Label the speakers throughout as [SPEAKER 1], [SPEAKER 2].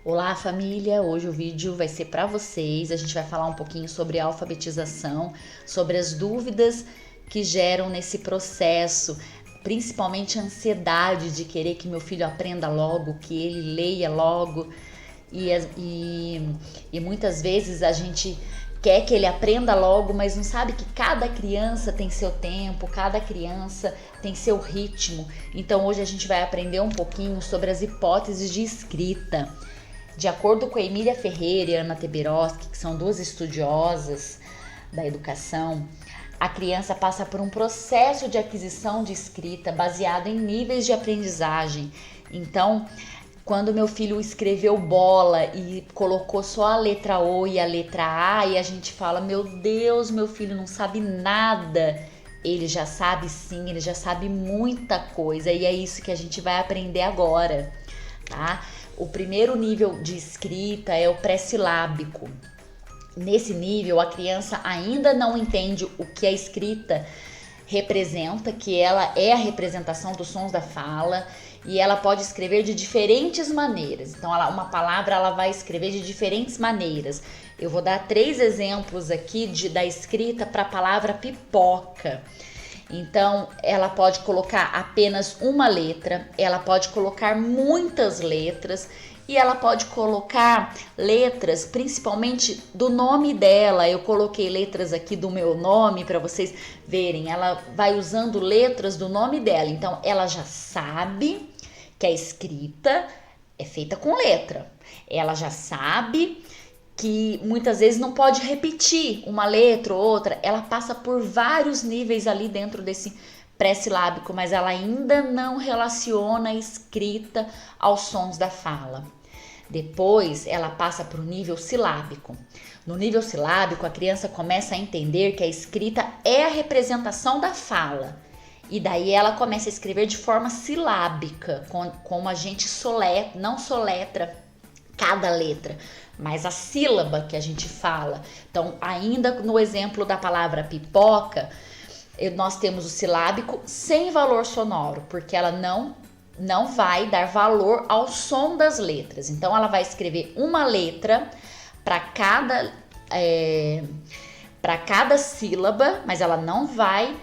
[SPEAKER 1] Olá, família! Hoje o vídeo vai ser para vocês. A gente vai falar um pouquinho sobre a alfabetização, sobre as dúvidas que geram nesse processo, principalmente a ansiedade de querer que meu filho aprenda logo, que ele leia logo. E muitas vezes a gente quer que ele aprenda logo, mas não sabe que cada criança tem seu tempo, cada criança tem seu ritmo. Então hoje a gente vai aprender um pouquinho sobre as hipóteses de escrita. De acordo com a Emília Ferreira e Ana Teberoski, que são duas estudiosas da educação, a criança passa por um processo de aquisição de escrita baseado em níveis de aprendizagem. Então, quando meu filho escreveu bola e colocou só a letra O e a letra A, e a gente fala, meu Deus, meu filho não sabe nada. Ele já sabe sim, ele já sabe muita coisa, e é isso que a gente vai aprender agora, tá? O primeiro nível de escrita é o pré-silábico. Nesse nível, a criança ainda não entende o que a escrita representa, que ela é a representação dos sons da fala, e ela pode escrever de diferentes maneiras. Então, uma palavra ela vai escrever de diferentes maneiras. Eu vou dar 3 exemplos aqui da escrita para a palavra pipoca. Então, ela pode colocar apenas uma letra, ela pode colocar muitas letras e ela pode colocar letras, principalmente do nome dela. Eu coloquei letras aqui do meu nome para vocês verem. Ela vai usando letras do nome dela. Então, ela já sabe que a escrita é feita com letra. Ela já sabe que muitas vezes não pode repetir uma letra ou outra, ela passa por vários níveis ali dentro desse pré-silábico, mas ela ainda não relaciona a escrita aos sons da fala. Depois ela passa para o nível silábico. No nível silábico, a criança começa a entender que a escrita é a representação da fala. E daí ela começa a escrever de forma silábica, como a gente não soletra cada letra, mas a sílaba que a gente fala. Então, ainda no exemplo da palavra pipoca, nós temos o silábico sem valor sonoro, porque ela não vai dar valor ao som das letras. Então, ela vai escrever uma letra para cada sílaba, mas ela não vai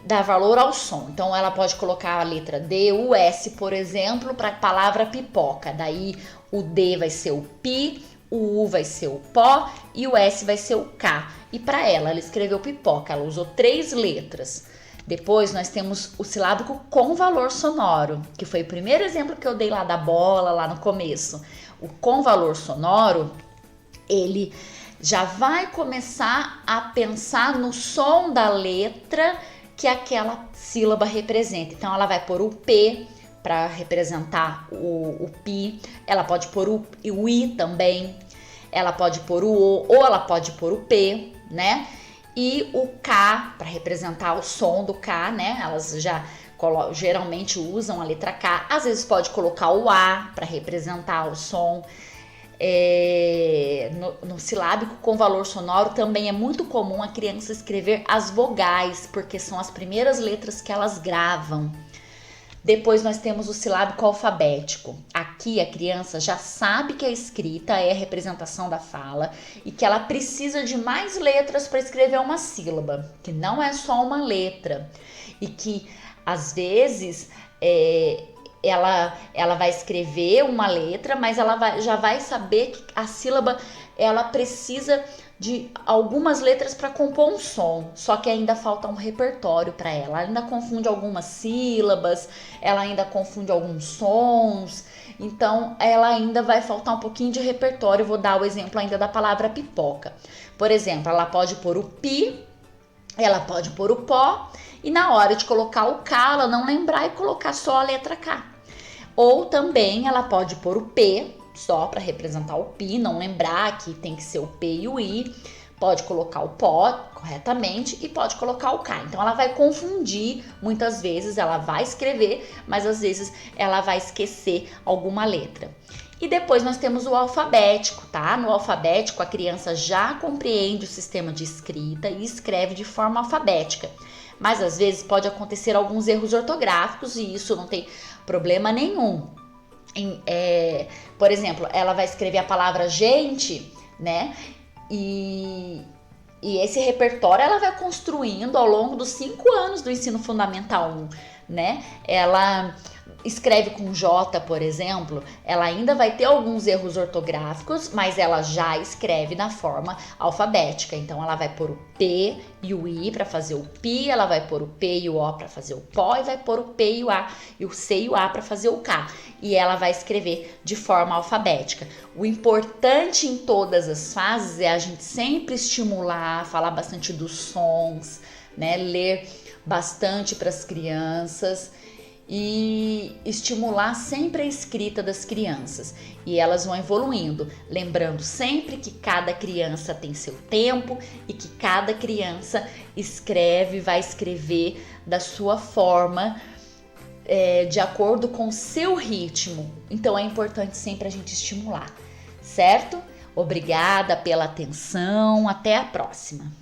[SPEAKER 1] dar valor ao som. Então ela pode colocar a letra D, U, S, por exemplo, para a palavra pipoca. Daí o D vai ser o pi, o U vai ser o pó e o S vai ser o K. E para ela escreveu pipoca, ela usou 3 letras. Depois nós temos o silábico com valor sonoro, que foi o primeiro exemplo que eu dei lá da bola, lá no começo. O com valor sonoro, ele já vai começar a pensar no som da letra que aquela sílaba representa. Então ela vai pôr o P para representar o pi, ela pode pôr o I também, ela pode pôr o O ou ela pode pôr o P, né? E o K para representar o som do K, né? Elas já geralmente usam a letra K, às vezes pode colocar o A para representar o som. No silábico com valor sonoro também é muito comum a criança escrever as vogais, porque são as primeiras letras que elas gravam. Depois nós temos o silábico alfabético. Aqui a criança já sabe que a escrita é a representação da fala e que ela precisa de mais letras para escrever uma sílaba, que não é só uma letra, e que às vezes ela vai escrever uma letra, mas ela já vai saber que a sílaba ela precisa de algumas letras para compor um som, só que ainda falta um repertório para ela. Ela ainda confunde algumas sílabas, ela ainda confunde alguns sons, então ela ainda vai faltar um pouquinho de repertório. Vou dar o exemplo ainda da palavra pipoca. Por exemplo, ela pode pôr o pi, ela pode pôr o pó, e na hora de colocar o K, ela não lembrar e colocar só a letra K. Ou também ela pode pôr o P, só para representar o pi, não lembrar que tem que ser o P e o I. Pode colocar o pó corretamente e pode colocar o K. Então ela vai confundir, muitas vezes ela vai escrever, mas às vezes ela vai esquecer alguma letra. E depois nós temos o alfabético, tá? No alfabético a criança já compreende o sistema de escrita e escreve de forma alfabética. Mas às vezes pode acontecer alguns erros ortográficos e isso não tem problema nenhum. Por exemplo, ela vai escrever a palavra gente, né? E esse repertório ela vai construindo ao longo dos 5 anos do ensino fundamental 1, né? Ela escreve com J, por exemplo, ela ainda vai ter alguns erros ortográficos, mas ela já escreve na forma alfabética. Então ela vai pôr o P e o I para fazer o pi, ela vai pôr o P e o O para fazer o pó e vai pôr o P e o A e o C e o A para fazer o K. E ela vai escrever de forma alfabética. O importante em todas as fases é a gente sempre estimular, falar bastante dos sons, né? Ler bastante para as crianças e estimular sempre a escrita das crianças, e elas vão evoluindo, lembrando sempre que cada criança tem seu tempo e que cada criança vai escrever da sua forma, de acordo com o seu ritmo. Então é importante sempre a gente estimular, certo? Obrigada pela atenção, até a próxima.